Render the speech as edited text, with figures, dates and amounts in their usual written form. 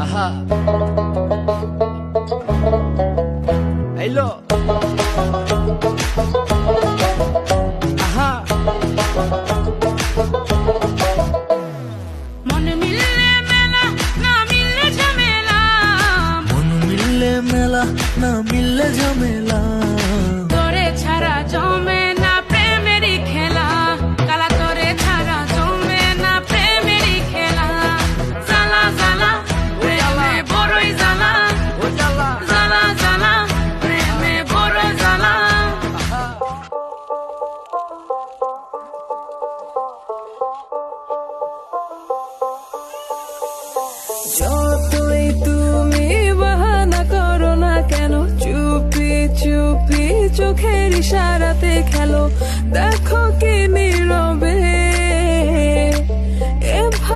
আহা আইলো আহা মন মিললে মেলা না মিললে ঝামেলা, মন মিললে মেলা না মিললে ঝামেলা, তোরে ছাড়া জমে না প্রেমেরই খেলা, কালা তোরে ছাড়া জমে না প্রেমেরই খেলা। জ্বালা জ্বালা প্রেমে বড়ই জ্বালা, ও জ্বালা জ্বালা জ্বালা প্রেমে বড় জ্বালা। যতই তুমি বাহানা করো না কেন, চুপি চুপি চোখের ইশারাতে খেলো, দেখো কি